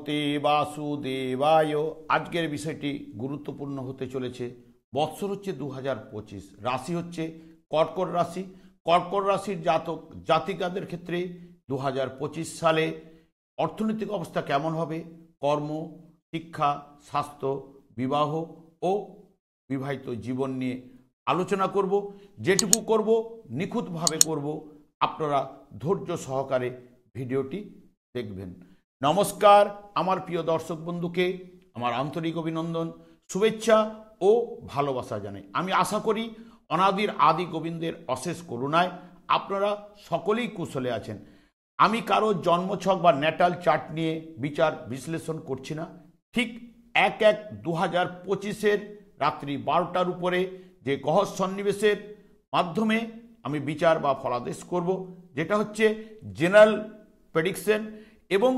নমস্তে বাসুদেবায়। আজকের বিষয়টি গুরুত্বপূর্ণ হতে চলেছে। বৎসর হচ্ছে 2025, রাশি হচ্ছে কর্কট রাশি। কর্কট রাশির জাতক জাতিকাদের ক্ষেত্রে 2025 সালে অর্থনৈতিক অবস্থা কেমন হবে, কর্ম, শিক্ষা, স্বাস্থ্য, বিবাহ ও বিবাহিত জীবন নিয়ে আলোচনা করব। যেটুকু করব নিখুঁতভাবে করব, আপনারা ধৈর্য সহকারে ভিডিওটি দেখবেন। নমস্কার আমার প্রিয় দর্শক বন্ধুকে আমার আন্তরিক অভিনন্দন, শুভেচ্ছা ও ভালোবাসা জানাই। আমি আশা করি অনাদির আদি গোবিন্দের অশেষ করুণায় আপনারা সকলেই কুশলে আছেন। আমি কারো জন্মছক বা ন্যাটাল চার্ট নিয়ে বিচার বিশ্লেষণ করছি না। ঠিক 1/1/2025 রাত্রি 12টার উপরে যে গ্রহ সন্নিবেশের মাধ্যমে আমি বিচার বা ফলাদেশ করব, যেটা হচ্ছে জেনারেল প্রেডিকশন, এবং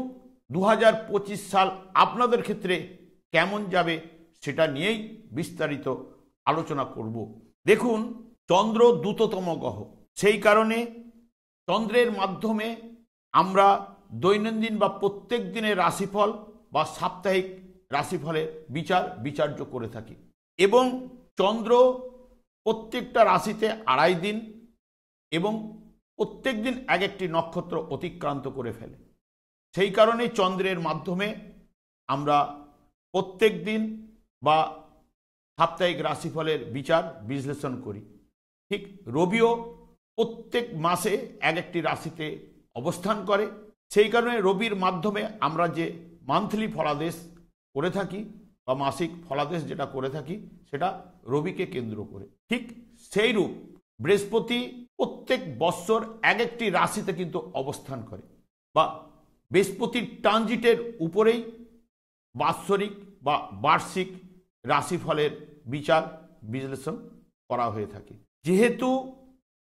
2025 সাল আপনাদের ক্ষেত্রে কেমন যাবে সেটা নিয়েই বিস্তারিত আলোচনা করব। দেখুন, চন্দ্র দ্রুততম গ্রহ, সেই কারণে চন্দ্রের মাধ্যমে আমরা দৈনন্দিন বা প্রত্যেক দিনের রাশিফল বা সাপ্তাহিক রাশিফলের বিচার্য করে থাকি। এবং চন্দ্র প্রত্যেকটা রাশিতে 2.5 দিন এবং প্রত্যেক দিন এক একটি নক্ষত্র অতিক্রান্ত করে ফেলে। সেই কারণে চন্দ্রের মাধ্যমে আমরা প্রত্যেক দিন বা সাপ্তাহিক রাশিফলের বিচার বিশ্লেষণ করি। ঠিক রবিও প্রত্যেক মাসে এক একটি রাশিতে অবস্থান করে। সেই কারণে রবির মাধ্যমে আমরা যে মান্থলি ফলাদেশ করে থাকি বা মাসিক ফলাদেশ যেটা করে থাকি, সেটা রবিকে কেন্দ্র করে। ঠিক সেই রূপ বৃহস্পতি প্রত্যেক বৎসর এক একটি রাশিতে কিন্তু অবস্থান করে, বা বৃহস্পতির ট্রানজিটের উপরেই বাৎসরিক বা বার্ষিক রাশিফলের বিচার বিশ্লেষণ করা হয়ে থাকে। যেহেতু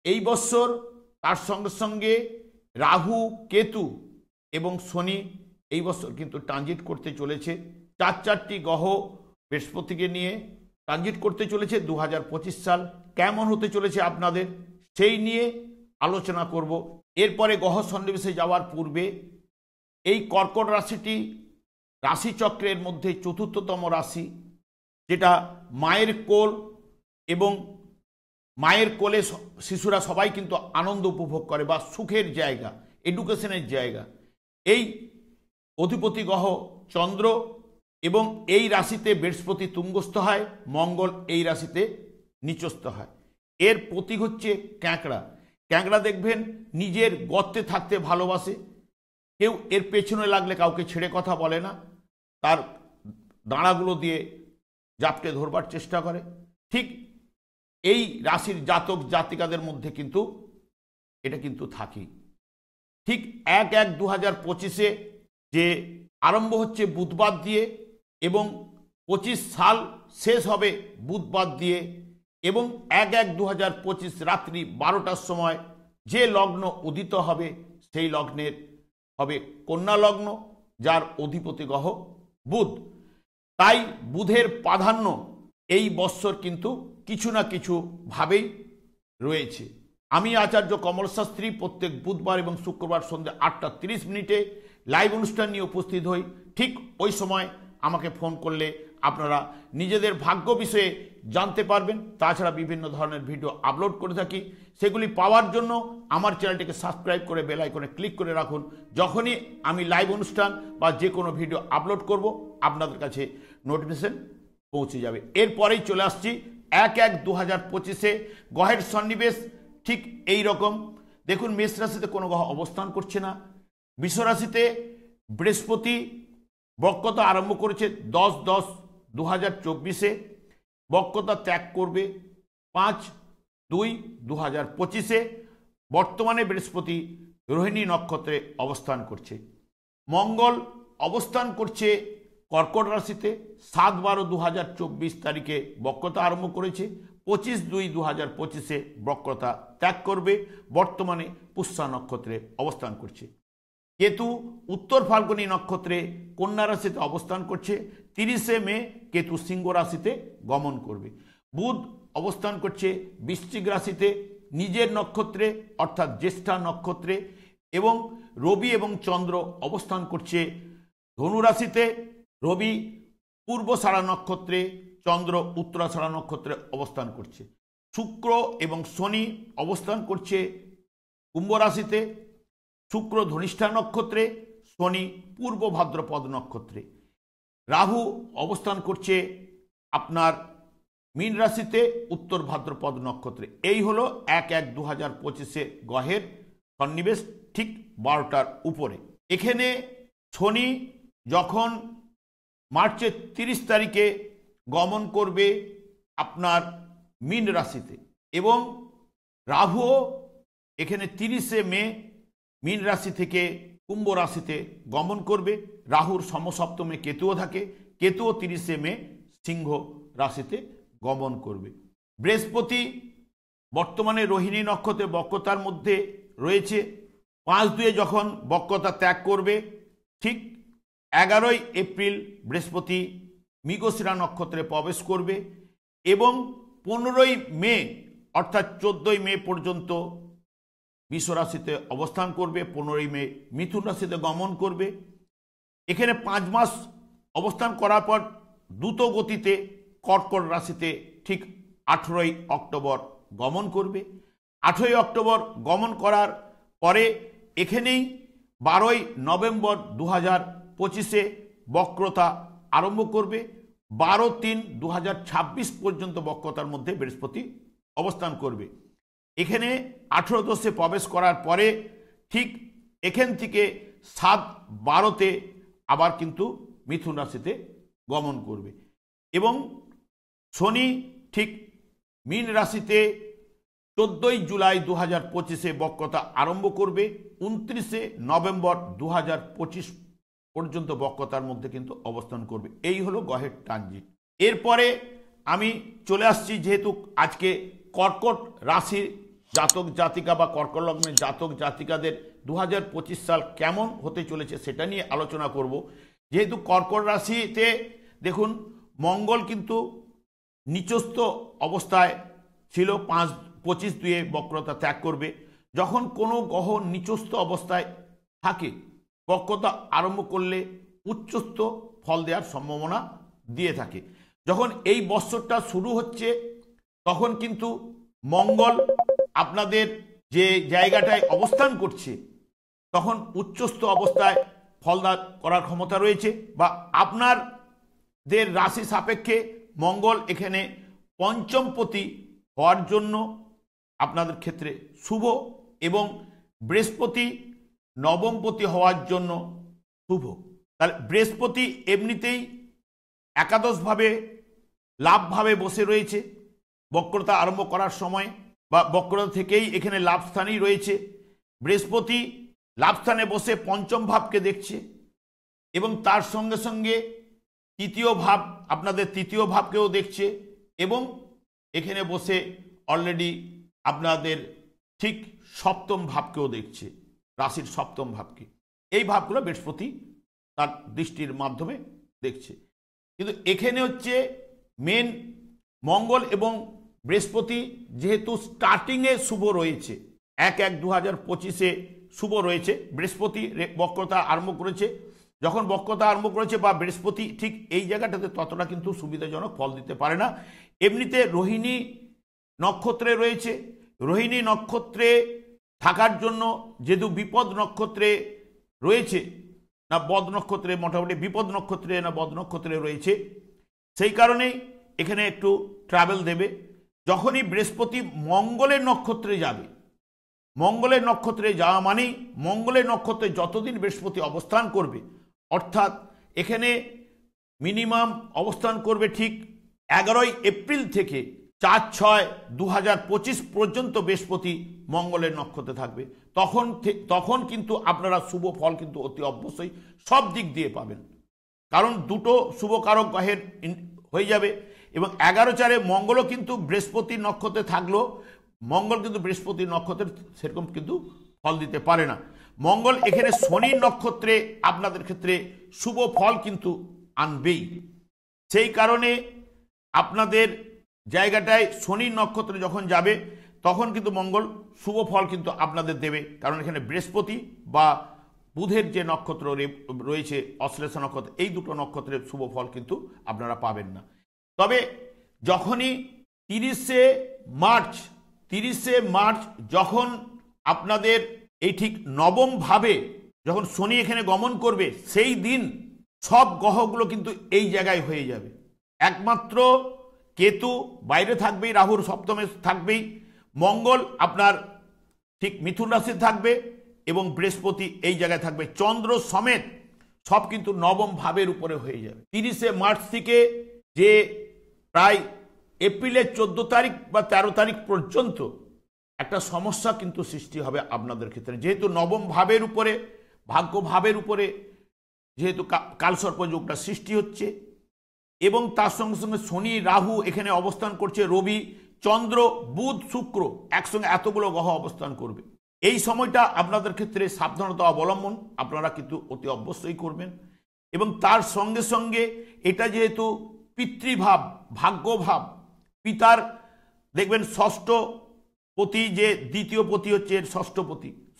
এই বৎসর তার সঙ্গে সঙ্গে রাহু, কেতু এবং শনি এই বছর কিন্তু ট্রানজিট করতে চলেছে। চারটি গ্রহ বৃহস্পতিকে নিয়ে ট্রানজিট করতে চলেছে। 2025 সাল কেমন হতে চলেছে আপনাদের, সেই নিয়ে আলোচনা করব। এরপরে গ্রহ সন্নিবেশে যাওয়ার পূর্বে এই কর্কট রাশিটি রাশিচক্রের মধ্যে চতুর্থতম রাশি, যেটা মায়ের কোল, এবং মায়ের কোলে শিশুরা সবাই কিন্তু আনন্দ উপভোগ করে বা সুখের জায়গা, এডুকেশনের জায়গা। এই অধিপতি গ্রহ চন্দ্র, এবং এই রাশিতে বৃহস্পতি তুঙ্গস্থ হয়, মঙ্গল এই রাশিতে নিচস্থ হয়। এর প্রতীক হচ্ছে ক্যাঁকড়া। ক্যাঁকড়া দেখবেন নিজের গর্তে থাকতে ভালোবাসে, কেউ এর পেছনে লাগলে কাউকে ছেড়ে কথা বলে না, তার দাঁড়াগুলো দিয়ে জাপটে ধরবার চেষ্টা করে। ঠিক এই রাশির জাতক জাতিকাদের মধ্যে কিন্তু এটা কিন্তু থাকেই। ঠিক 1/1/2025 যে আরম্ভ হচ্ছে বুধবার দিয়ে, এবং 25 সাল শেষ হবে বুধবার দিয়ে, এবং 1/1/2025 রাত্রি 12টার সময় যে লগ্ন উদিত হবে সেই লগ্নের হবে কন্যা লগ্ন, যার অধিপতি গ্রহ বুধ। তাই বুধের প্রাধান্য এই বৎসর কিন্তু কিছু না কিছু ভাবেই রয়েছে। আমি আচার্য কমল শাস্ত্রী প্রত্যেক বুধবার এবং শুক্রবার সন্ধ্যে 8:30 লাইভ অনুষ্ঠান নিয়ে উপস্থিত হই। ঠিক ওই সময় আমাকে ফোন করলে আপনারা নিজেদের ভাগ্য বিষয়ে জানতে পারবেন। তাছাড়া বিভিন্ন ধরনের ভিডিও আপলোড করে থাকি, সেগুলি পাওয়ার জন্য আমার চ্যানেলটিকে সাবস্ক্রাইব করে বেল আইকনে ক্লিক করে রাখুন। যখনই আমি লাইভ অনুষ্ঠান বা যে কোনো ভিডিও আপলোড করব, আপনাদের কাছে নোটিফিকেশন পৌঁছে যাবে। এরপরেই চলে আসছি 1/1/2025 গ্রহের সন্নিবেশ ঠিক এই রকম। দেখুন, মেষ রাশিতে কোনো গ্রহ অবস্থান করছে না। বৃষ রাশিতে বৃহস্পতি বক্রতা আরম্ভ করেছে 10/10/2024, বক্রতা ত্যাগ করবে 5/2/2025। বর্তমানে বৃহস্পতি রোহিণী নক্ষত্রে অবস্থান করছে। মঙ্গল অবস্থান করছে কর্কট রাশিতে 7/12/2024 তারিখে বক্রতা আরম্ভ করেছে, 25/2/2025 বক্রতা ত্যাগ করবে। বর্তমানে পুষ্যা নক্ষত্রে অবস্থান করছে। কেতু উত্তর ফাল্গুনী নক্ষত্রে কন্যা রাশিতে অবস্থান করছে। 30 মে কেতু সিংহ রাশিতে গমন করবে। বুধ অবস্থান করছে বৃশ্চিক রাশিতে নিজের নক্ষত্রে অর্থাৎ জ্যেষ্ঠা নক্ষত্রে, এবং রবি এবং চন্দ্র অবস্থান করছে ধনু রাশিতে রবি পূর্বষাঢ়া নক্ষত্রে, চন্দ্র উত্তরাষাঢ়া নক্ষত্রে অবস্থান করছে। শুক্র এবং শনি অবস্থান করছে কুম্ভ রাশিতে, শুক্র ধনিষ্ঠা নক্ষত্রে, শনি পূর্ব ভাদ্রপদ নক্ষত্রে। রাহু অবস্থান করছে আপনার মীন রাশিতে, উত্তর ভাদ্রপদ নক্ষত্রে। এই হলো 1/1/2025 গ্রহের সন্নিবেশ ঠিক 12টার উপরে। এখানে শনি যখন মার্চের 30 তারিখে গমন করবে আপনার মীন রাশিতে, এবং রাহুও এখানে 30শে মে মীন রাশি থেকে কুম্ভ রাশিতে গমন করবে। রাহুর সমসপ্তমে কেতুও থাকে, কেতুও 30শে মে সিংহ রাশিতে গমন করবে। বৃহস্পতি বর্তমানে রোহিণী নক্ষত্রে বক্রতার মধ্যে রয়েছে। 5/2 যখন বক্রতা ত্যাগ করবে, ঠিক 11ই এপ্রিল বৃহস্পতি মৃগশিরা নক্ষত্রে প্রবেশ করবে এবং 15ই মে অর্থাৎ 14ই মে পর্যন্ত বৃষ রাশিতে অবস্থান করবে। 15ই মে মিথুন রাশিতে গমন করবে। এখানে 5 মাস অবস্থান করার পর দ্রুত গতিতে কর্কট রাশিতে ঠিক 18ই অক্টোবর গমন করবে। 18ই অক্টোবর গমন করার পরে এখানেই 12ই নভেম্বর 2025 বক্রতা আরম্ভ করবে। 12/3/2026 পর্যন্ত বক্রতার মধ্যে বৃহস্পতি অবস্থান করবে। এখানে 18 প্রবেশ করার পরে ঠিক এখান থেকে 7/12 আবার কিন্তু মিথুন রাশিতে গমন করবে এবং শনি ঠিক মীন রাশিতে 14ই জুলাই 2025 বক্রতা আরম্ভ করবে। 29শে নভেম্বর 2025 পর্যন্ত বক্রতার মধ্যে কিন্তু অবস্থান করবে। এই হলো গ্রহের ট্রানজিট। এরপরে আমি চলে আসছি, যেহেতু আজকে কর্কট রাশির জাতক জাতিকা বা কর্কট লগ্নের জাতক জাতিকাদের 2025 সাল কেমন হতে চলেছে সেটা নিয়ে আলোচনা করব। যেহেতু কর্কট রাশিতে দেখুন মঙ্গল কিন্তু নিচস্থ অবস্থায় ছিল, 5/25 বক্রতা ত্যাগ করবে। যখন কোনো গ্রহ নিচস্থ অবস্থায় থাকে বক্রতা আরম্ভ করলে উচ্চস্থ ফল দেওয়ার সম্ভাবনা দিয়ে থাকে। যখন এই বৎসরটা শুরু হচ্ছে তখন কিন্তু মঙ্গল আপনাদের যে জায়গাটায় অবস্থান করছে তখন উচ্চস্থ অবস্থায় ফলদান করার ক্ষমতা রয়েছে, বা আপনাদের রাশি সাপেক্ষে মঙ্গল এখানে পঞ্চমপতি হওয়ার জন্য আপনাদের ক্ষেত্রে শুভ, এবং বৃহস্পতি নবমপতি হওয়ার জন্য শুভ। তাহলে বৃহস্পতি এমনিতেই একাদশভাবে লাভভাবে বসে রয়েছে বক্রতা আরম্ভ করার সময়, বা বক্রতা থেকেই এখানে লাভস্থানেই রয়েছে। বৃহস্পতি লাভস্থানে বসে পঞ্চম ভাবকে দেখছে এবং তার সঙ্গে সঙ্গে তৃতীয় ভাব, আপনাদের তৃতীয় ভাবকেও দেখছে, এবং এখানে বসে অলরেডি আপনাদের ঠিক সপ্তম ভাবকেও দেখছে, রাশির সপ্তম ভাবকে। এই ভাবগুলো বৃহস্পতি তার দৃষ্টির মাধ্যমে দেখছে। কিন্তু এখানে হচ্ছে মেন মঙ্গল এবং বৃহস্পতি যেহেতু স্টার্টিংয়ে শুভ রয়েছে, 1/1/2025 শুভ রয়েছে। বৃহস্পতি বক্রতা আরম্ভ করেছে, যখন বক্রতা আরম্ভ করেছে বা বৃহস্পতি ঠিক এই জায়গাটাতে ততটা কিন্তু সুবিধাজনক ফল দিতে পারে না। এমনিতে রোহিণী নক্ষত্রে রয়েছে, রোহিণী নক্ষত্রে থাকার জন্য যেহেতু বিপদ নক্ষত্রে রয়েছে, না বদ নক্ষত্রে, মোটামুটি বিপদ নক্ষত্রে না বদ নক্ষত্রে রয়েছে, সেই কারণেই এখানে একটু ট্রাভেল দেবে। যখনই বৃহস্পতি মঙ্গলের নক্ষত্রে যাবে, মঙ্গলের নক্ষত্রে যাওয়া মানেই মঙ্গলের নক্ষত্রে যতদিন বৃহস্পতি অবস্থান করবে, অর্থাৎ এখানে মিনিমাম অবস্থান করবে ঠিক 11ই এপ্রিল থেকে 4/6/2025 পর্যন্ত বৃহস্পতি মঙ্গলের নক্ষত্রে থাকবে। তখন কিন্তু আপনারা শুভ ফল কিন্তু অতি অবশ্যই সব দিক দিয়ে পাবেন, কারণ দুটো শুভকারক গ্রহের হয়ে যাবে। এবং 11/4 মঙ্গলও কিন্তু বৃহস্পতির নক্ষত্রে থাকলেও মঙ্গল কিন্তু বৃহস্পতির নক্ষত্রে সেরকম কিন্তু ফল দিতে পারে না। মঙ্গল এখানে শনির নক্ষত্রে আপনাদের ক্ষেত্রে শুভ ফল কিন্তু আনবেই। সেই কারণে আপনাদের জায়গাটায় শনির নক্ষত্রে যখন যাবে তখন কিন্তু মঙ্গল শুভ ফল কিন্তু আপনাদের দেবে, কারণ এখানে বৃহস্পতি বা বুধের যে নক্ষত্র রয়েছে অশ্লেষা নক্ষত্র, এই দুটো নক্ষত্রের শুভ ফল কিন্তু আপনারা পাবেন না। তবে যখনই 30শে মার্চ যখন আপনাদের এই ঠিক নবম ভাবে যখন শনি এখানে গমন করবে, সেই দিন সব গ্রহগুলো কিন্তু এই জায়গায় হয়ে যাবে। একমাত্র কেতু বাইরে থাকবেই, রাহুর সপ্তমে থাকবেই, মঙ্গল আপনার ঠিক মিথুন রাশি থাকবে এবং বৃহস্পতি এই জায়গায় থাকবে, চন্দ্র সমেত সব কিন্তু নবম ভাবের উপরে হয়ে যাবে। 30শে মার্চ থেকে যে প্রায় এপ্রিলের 14 তারিখ বা 13 তারিখ পর্যন্ত একটা সমস্যা কিন্তু সৃষ্টি হবে আপনাদের ক্ষেত্রে, যেহেতু নবম ভাবের উপরে, ভাগ্য ভাবের উপরে যেহেতু কালসর্প যোগটা সৃষ্টি হচ্ছে এবং তার সঙ্গে সঙ্গে শনি রাহু এখানে অবস্থান করছে, রবি চন্দ্র বুধ শুক্র একসঙ্গে এতগুলো গ্রহ অবস্থান করবে। এই সময়টা আপনাদের ক্ষেত্রে সাবধানতা অবলম্বন আপনারা কিন্তু অতি অবশ্যই করবেন। এবং তার সঙ্গে সঙ্গে এটা যেহেতু পিতৃভাব, ভাগ্যভাব, পিতার দেখবেন ষষ্ঠ পতি, যে দ্বিতীয় পতি হচ্ছে এর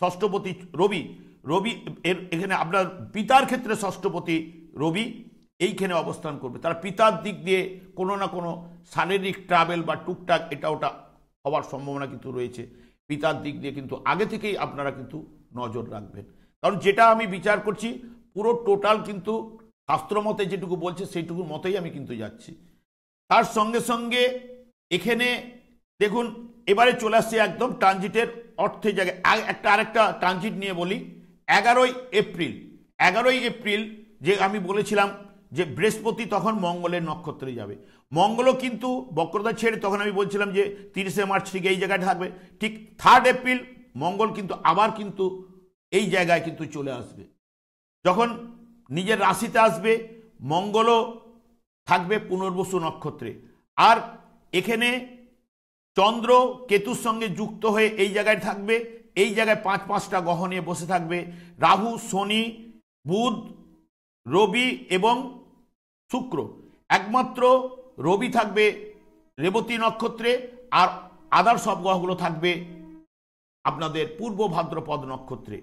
ষষ্ঠপতি রবি, এর এখানে আপনার পিতার ক্ষেত্রে ষষ্ঠপতি রবি এইখানে অবস্থান করবে। তার পিতার দিক দিয়ে কোনো না কোনো শারীরিক ট্রাভেল বা টুকটাক এটা ওটা হওয়ার সম্ভাবনা কিন্তু রয়েছে। পিতার দিক দিয়ে কিন্তু আগে থেকেই আপনারা কিন্তু নজর রাখবেন, কারণ যেটা আমি বিচার করছি পুরো টোটাল কিন্তু শাস্ত্রমতে যেটুকু বলছে সেইটুকু মতেই আমি কিন্তু যাচ্ছি। তার সঙ্গে সঙ্গে এখানে দেখুন এবারে চলে আসছে একদম ট্রানজিটের অর্থের জায়গায়। আরেকটা ট্রানজিট নিয়ে বলি। 11ই এপ্রিল যে আমি বলেছিলাম যে বৃহস্পতি তখন মঙ্গলের নক্ষত্রে যাবে, মঙ্গলও কিন্তু বক্রতা ছেড়ে, তখন আমি বলছিলাম যে 30শে মার্চ থেকে এই জায়গায় থাকবে, ঠিক 3 এপ্রিল মঙ্গল কিন্তু আবার কিন্তু এই জায়গায় কিন্তু চলে আসবে। যখন নিজের রাশিতে আসবে মঙ্গলও থাকবে পুনর্বসু নক্ষত্রে, আর এখানে চন্দ্র কেতুর সঙ্গে যুক্ত হয়ে এই জায়গায় থাকবে, এই জায়গায় 5-5টা গ্রহ নিয়ে বসে থাকবে, রাহু শনি বুধ রবি এবং শুক্র। একমাত্র রবি থাকবে রেবতী নক্ষত্রে, আর আদার সব গ্রহগুলো থাকবে আপনাদের পূর্ব ভাদ্রপদ নক্ষত্রে।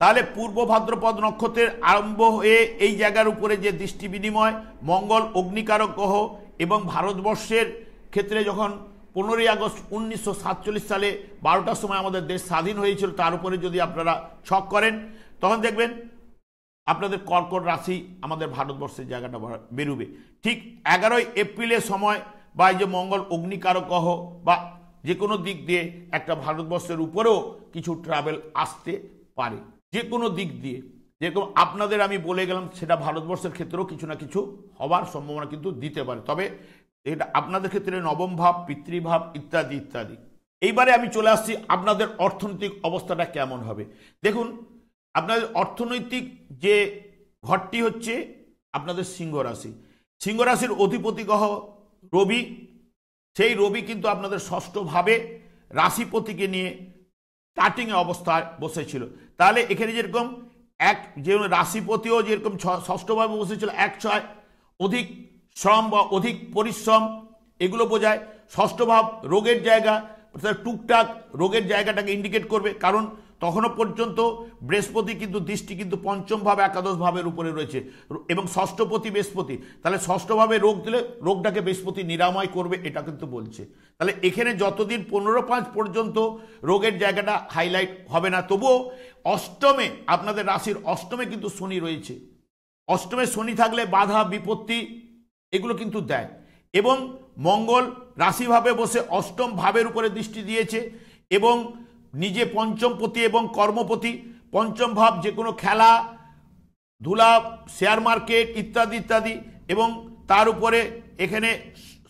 তাহলে পূর্ব ভাদ্রপদ নক্ষত্রের আরম্ভ হয়ে এই জায়গার উপরে যে দৃষ্টি বিনিময়, মঙ্গল অগ্নিকারক গ্রহ এবং ভারতবর্ষের ক্ষেত্রে যখন 15ই আগস্ট 1947 সালে 12টার সময় আমাদের দেশ স্বাধীন হয়েছিল, তার উপরে যদি আপনারা ছক করেন তখন দেখবেন আপনাদের কর্কট রাশি আমাদের ভারতবর্ষের জায়গাটা বেরোবে। ঠিক 11ই এপ্রিলের সময় বা এই যে মঙ্গল অগ্নিকারক গ্রহ বা যে কোনো দিক দিয়ে একটা ভারতবর্ষের উপরেও কিছু ট্রাভেল আসতে পারে, যে কোনো দিক দিয়ে। যেরকম আপনাদের আমি বলে গেলাম, সেটা ভারতবর্ষের ক্ষেত্রেও কিছু না কিছু হওয়ার সম্ভাবনা কিন্তু দিতে পারে। তবে এটা আপনাদের ক্ষেত্রে নবম ভাব, পিতৃভাব ইত্যাদি ইত্যাদি। এইবারে আমি চলে আসছি আপনাদের অর্থনৈতিক অবস্থাটা কেমন হবে। দেখুন আপনাদের অর্থনৈতিক যে ঘরটি হচ্ছে আপনাদের সিংহ রাশি, সিংহ রাশির অধিপতি গ্রহ রবি, সেই রবি কিন্তু আপনাদের ষষ্ঠভাবে রাশিপতিকে নিয়ে স্টার্টিংয়ে অবস্থায় বসেছিল। তাহলে এখানে যেরকম যে রাশিপতিও যেরকম ষষ্ঠভাবে বসেছিল, 1-6 অধিক শ্রম বা অধিক পরিশ্রম এগুলো বোঝায়। ষষ্ঠ ভাব রোগের জায়গা, টুকটাক রোগের জায়গাটাকে ইন্ডিকেট করবে, কারণ তখনও পর্যন্ত বৃহস্পতি কিন্তু দৃষ্টি কিন্তু পঞ্চম ভাব একাদশ ভাবের উপরে রয়েছে এবং ষষ্ঠপতি বৃহস্পতি। তাহলে ষষ্ঠভাবে রোগ দিলে রোগটাকে বৃহস্পতি নিরাময় করবে, এটা কিন্তু বলছে। তাহলে এখানে যতদিন 15/5 পর্যন্ত রোগের জায়গাটা হাইলাইট হবে না, তবুও অষ্টমে আপনাদের রাশির অষ্টমে কিন্তু শনি রয়েছে। অষ্টমে শনি থাকলে বাধা বিপত্তি এগুলো কিন্তু দেয়। এবং মঙ্গল রাশিভাবে বসে অষ্টম ভাবের উপরে দৃষ্টি দিয়েছে এবং নিজে পঞ্চমপতি এবং কর্মপতি। পঞ্চম ভাব যে কোনো খেলা ধুলা, শেয়ার মার্কেট ইত্যাদি ইত্যাদি, এবং তার উপরে এখানে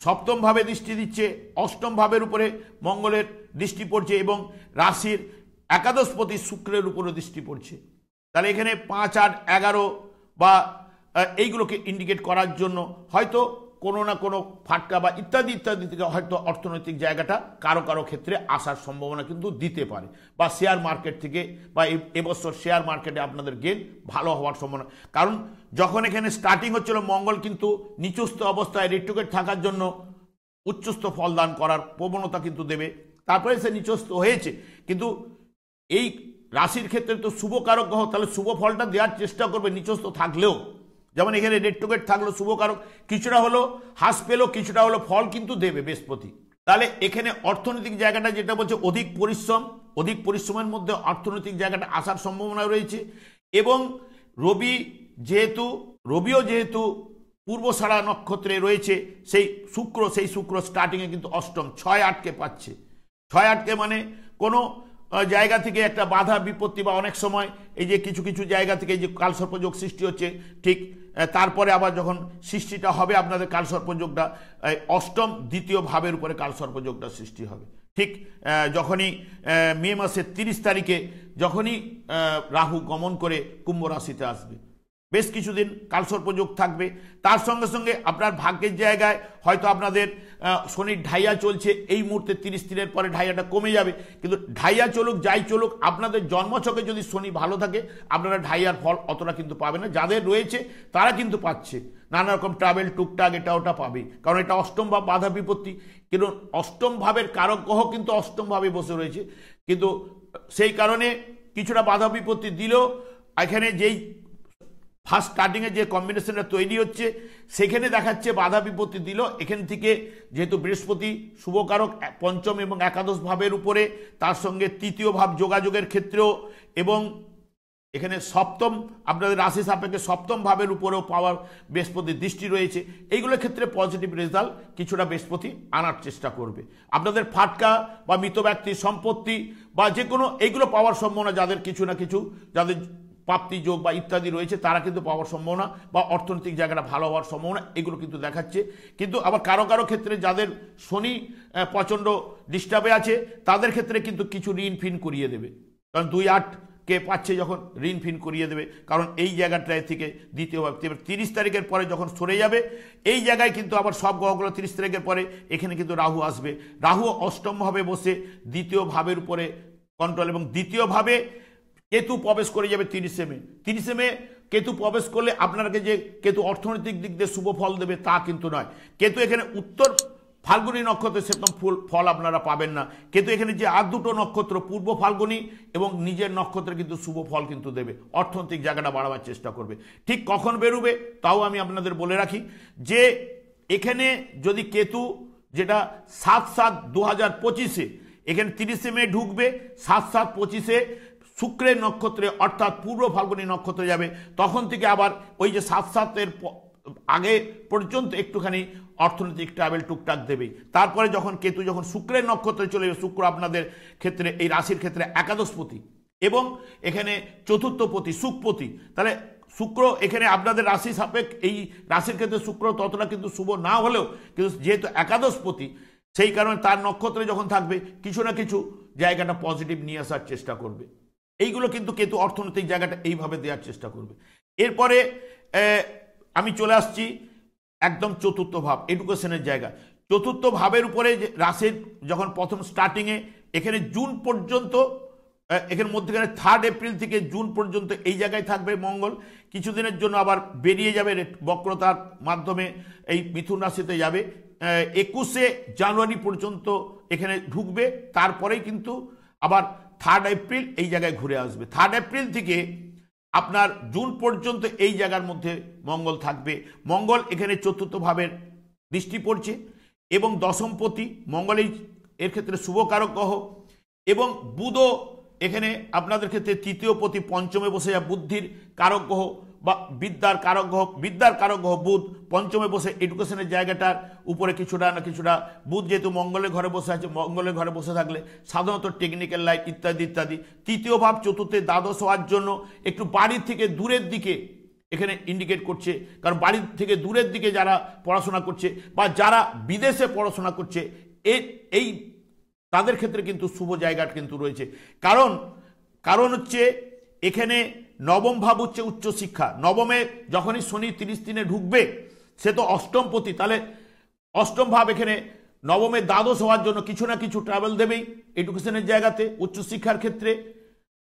সপ্তম ভাবে দৃষ্টি দিচ্ছে, অষ্টম ভাবের উপরে মঙ্গলের দৃষ্টি পড়ছে এবং রাশির একাদশপতি শুক্রের উপরে দৃষ্টি পড়ছে। তাহলে এখানে 5, 8, 11 বা এইগুলোকে ইন্ডিকেট করার জন্য হয়তো কোনো না কোনো ফাটকা বা ইত্যাদি ইত্যাদি থেকে হয়তো অর্থনৈতিক জায়গাটা কারো কারো ক্ষেত্রে আসার সম্ভাবনা কিন্তু দিতে পারে, বা শেয়ার মার্কেট থেকে বা এবছর শেয়ার মার্কেটে আপনাদের গেন ভালো হওয়ার সম্ভাবনা। কারণ যখন এখানে স্টার্টিং হচ্ছিল মঙ্গল কিন্তু নিচস্থ অবস্থায় রেট্রোগেট থাকার জন্য উচ্চস্থ ফলদান করার প্রবণতা কিন্তু দেবে, তারপরে সে নিচস্থ হয়েছে। কিন্তু এই রাশির ক্ষেত্রে তো শুভ কারক গ্রহ, তাহলে শুভ ফলটা দেওয়ার চেষ্টা করবে নিচস্থ থাকলেও। যেমন এখানে রেট্রোগেট থাকলো শুভ কারক, কিছুটা হলো হ্রাস পেলো, কিছুটা হলো ফল কিন্তু দেবে বৃহস্পতি। তাহলে এখানে অর্থনৈতিক জায়গাটা যেটা বলছে অধিক পরিশ্রমের মধ্যে অর্থনৈতিক জায়গাটা আসার সম্ভাবনা রয়েছে। এবং রবিও যেহেতু পূর্বসারা নক্ষত্রে রয়েছে, সেই শুক্র স্টার্টিংয়ে কিন্তু অষ্টম 6-8কে পাচ্ছে। 6-8কে মানে কোনো জায়গা থেকে একটা বাধা বিপত্তি, বা অনেক সময় এই যে কিছু কিছু জায়গা থেকে যে কালসর্পযোগ সৃষ্টি হচ্ছে, ঠিক তারপরে আবার যখন সৃষ্টিটা হবে আপনাদের কালসর্পযোগটা অষ্টম দ্বিতীয় ভাবের উপরে কালসর্পযোগটা সৃষ্টি হবে। ঠিক যখনই মে মাসের 30 তারিখে যখনই রাহু গমন করে কুম্ভ রাশিতে আসবে, বেশ কিছুদিন কালসর্পযোগ থাকবে। তার সঙ্গে সঙ্গে আপনার ভাগ্যের জায়গায় হয়তো আপনাদের শনির ঢাইয়া চলছে, এই মুহূর্তে 30 দিনের পরে ঢাইয়াটা কমে যাবে। কিন্তু ঢাইয়া চলুক যাই চলুক, আপনাদের জন্মছকে যদি শনি ভালো থাকে আপনারা ঢাইয়ার ফল অতটা কিন্তু পাবে না। যাদের রয়েছে তারা কিন্তু পাচ্ছে, নানা রকম ট্রাভেল টুকটাক এটা ওটা পাবে, কারণ এটা অষ্টম ভাব, বাধা বিপত্তি। কিন্তু অষ্টম ভাবের কারক গ্রহ কিন্তু অষ্টম ভাবে বসে রয়েছে, কিন্তু সেই কারণে কিছুটা বাধা বিপত্তি দিলেও এখানে যেই ফার্স্ট স্টার্টিংয়ে যে কম্বিনেশনটা তৈরি হচ্ছে সেখানে দেখাচ্ছে বাধা বিপত্তি দিল। এখান থেকে যেহেতু বৃহস্পতি শুভকারক পঞ্চম এবং একাদশ ভাবের উপরে, তার সঙ্গে তৃতীয় ভাব যোগাযোগের ক্ষেত্রেও, এবং এখানে সপ্তম আপনাদের রাশি সাপেক্ষে সপ্তম ভাবের উপরেও পাওয়ার বৃহস্পতির দৃষ্টি রয়েছে। এইগুলোর ক্ষেত্রে পজিটিভ রেজাল্ট কিছুটা বৃহস্পতি আনার চেষ্টা করবে। আপনাদের ফাটকা বা মৃত ব্যক্তির সম্পত্তি বা যে কোনো এইগুলো পাওয়ার সম্ভাবনা, যাদের কিছু না কিছু যাদের প্রাপ্তি যোগ বা ইত্যাদি রয়েছে তারা কিন্তু পাওয়ার সম্ভাবনা বা অর্থনৈতিক জায়গাটা ভালো হওয়ার সম্ভাবনা এগুলো কিন্তু দেখাচ্ছে। কিন্তু আবার কারো কারো ক্ষেত্রে যাদের শনি প্রচণ্ড ডিস্টার্বে আছে তাদের ক্ষেত্রে কিন্তু কিছু ঋণ ফিন করিয়ে দেবে, কারণ 2-8কে পাচ্ছে যখন ঋণ ফিন করিয়ে দেবে, কারণ এই জায়গাটায় থেকে দ্বিতীয়বার 30 তারিখের পরে যখন সরে যাবে এই জায়গায় কিন্তু আবার সব গ্রহগুলো 30 তারিখের পরে এখানে কিন্তু রাহু আসবে। রাহু অষ্টম ভাবে বসে দ্বিতীয় ভাবের উপরে কন্ট্রোল, এবং দ্বিতীয় ভাবে কেতু প্রবেশ করে যাবে 30 মে। কেতু প্রবেশ করলে আপনাকে যে কেতু অর্থনৈতিক দিক দিয়ে শুভ ফল দেবে তা কিন্তু নয়। কেতু এখানে উত্তর ফাল্গুনী নক্ষত্রে সেরকম ফল আপনারা পাবেন না। কেতু এখানে যে আর দুটো নক্ষত্র পূর্ব ফাল্গুনী এবং নিজের নক্ষত্রে কিন্তু শুভ ফল কিন্তু দেবে, অর্থনৈতিক জায়গাটা বাড়াবার চেষ্টা করবে। ঠিক কখন বেরোবে তাও আমি আপনাদের বলে রাখি যে এখানে যদি কেতু যেটা 7/7/2025 এখানে 30 মে ঢুকবে, 7/7/25 শুক্রের নক্ষত্রে অর্থাৎ পূর্ব ফাল্গুনী নক্ষত্রে যাবে, তখন থেকে আবার ওই যে 7/7-এর আগে পর্যন্ত একটুখানি অর্থনৈতিক ট্রাভেল টুকটাক দেবে। তারপরে যখন কেতু যখন শুক্রের নক্ষত্রে চলে যাবে, শুক্র আপনাদের ক্ষেত্রে এই রাশির ক্ষেত্রে একাদশপতি এবং এখানে চতুর্থপতি সুখপতি, তাহলে শুক্র এখানে আপনাদের রাশি সাপেক্ষ এই রাশির ক্ষেত্রে শুক্র ততটা কিন্তু শুভ না হলেও কিন্তু যেহেতু একাদশপতি সেই কারণে তার নক্ষত্রে যখন থাকবে কিছু না কিছু জায়গাটা পজিটিভ নিয়ে আসার চেষ্টা করবে। এইগুলো কিন্তু কেতু অর্থনৈতিক জায়গাটা এইভাবে দেওয়ার চেষ্টা করবে। এরপরে আমি চলে আসছি একদম চতুর্থ ভাব, এডুকেশনের জায়গা। চতুর্থ ভাবের উপরে রাশির যখন প্রথম স্টার্টিংয়ে এখানে জুন পর্যন্ত, এখানে মধ্যখানে 3 এপ্রিল থেকে জুন পর্যন্ত এই জায়গায় থাকবে মঙ্গল। কিছুদিনের জন্য আবার বেরিয়ে যাবে বক্রতার মাধ্যমে, এই মিথুন রাশিতে যাবে। 21শে জানুয়ারি পর্যন্ত এখানে ঢুকবে, তারপরেই কিন্তু আবার 3 এপ্রিল এই জায়গায় ঘুরে আসবে। 3 এপ্রিল থেকে আপনার জুন পর্যন্ত এই জায়গার মধ্যে মঙ্গল থাকবে। মঙ্গল এখানে চতুর্থ ভাবের দৃষ্টি পড়ছে এবং দশমপতি মঙ্গল এর ক্ষেত্রে শুভকারক গ্রহ, এবং বুধও এখানে আপনাদের ক্ষেত্রে তৃতীয় পতি পঞ্চমে বসে যা বুদ্ধির কারক গ্রহ বা বিদ্যার কারক গ্রহ বুধ পঞ্চমে বসে এডুকেশনের জায়গাটার উপরে কিছুটা না কিছুটা বুধ যেহেতু মঙ্গলের ঘরে বসে আছে, মঙ্গলের ঘরে বসে থাকলে সাধারণত টেকনিক্যাল লাইন ইত্যাদি ইত্যাদি। তৃতীয় ভাব চতুর্থে দ্বাদশ হওয়ার জন্য একটু বাড়ির থেকে দূরের দিকে এখানে ইন্ডিকেট করছে, কারণ বাড়ির থেকে দূরের দিকে যারা পড়াশোনা করছে বা যারা বিদেশে পড়াশোনা করছে এই তাদের ক্ষেত্রে কিন্তু শুভ জায়গাটা কিন্তু রয়েছে। কারণ হচ্ছে এখানে নবম ভাব হচ্ছে উচ্চশিক্ষা। নবমে যখনই শনি 30 দিনে ঢুকবে সে তো অষ্টমপতি, তাহলে অষ্টম ভাব এখানে নবমে দ্বাদশ হওয়ার জন্য কিছু না কিছু ট্রাভেল দেবেই এডুকেশনের জায়গাতে। উচ্চশিক্ষার ক্ষেত্রে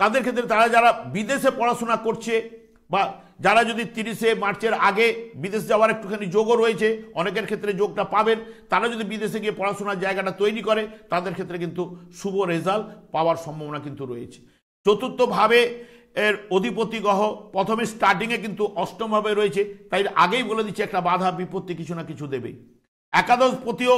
তাদের ক্ষেত্রে তারা যারা বিদেশে পড়াশোনা করছে বা যারা যদি 30শে মার্চের আগে বিদেশ যাওয়ার একটুখানি যোগও রয়েছে, অনেকের ক্ষেত্রে যোগটা পাবেন, তারা যদি বিদেশে গিয়ে পড়াশোনার জায়গাটা তৈরি করে তাদের ক্ষেত্রে কিন্তু শুভ রেজাল্ট পাওয়ার সম্ভাবনা কিন্তু রয়েছে। চতুর্থ ভাবে এর অধিপতি গ্রহ প্রথমে স্টার্টিংয়ে কিন্তু অষ্টম ভাবে রয়েছে, তাই আগেই বলে দিচ্ছে একটা বাধা বিপত্তি কিছু না কিছু দেবে। একাদশ পতিও